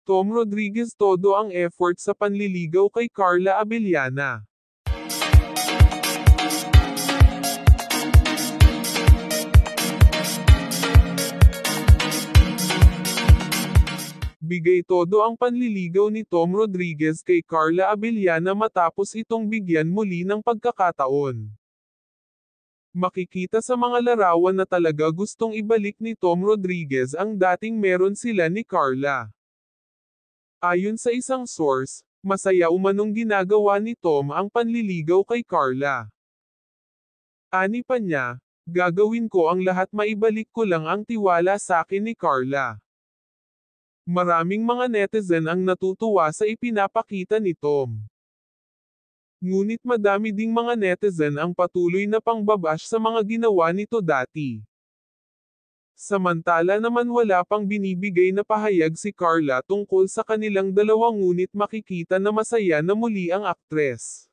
Tom Rodriguez todo ang effort sa panliligaw kay Carla Abellana. Bigay todo ang panliligaw ni Tom Rodriguez kay Carla Abellana matapos itong bigyan muli ng pagkakataon. Makikita sa mga larawan na talaga gustong ibalik ni Tom Rodriguez ang dating meron sila ni Carla. Ayon sa isang source, masaya umanong ginagawa ni Tom ang panliligaw kay Carla. Ani pa niya, gagawin ko ang lahat maibalik ko lang ang tiwala sa akin ni Carla. Maraming mga netizen ang natutuwa sa ipinapakita ni Tom. Ngunit madami ding mga netizen ang patuloy na pangbabash sa mga ginawa nito dati. Samantala naman wala pang binibigay na pahayag si Carla tungkol sa kanilang dalawa ngunit makikita na masaya na muli ang aktres.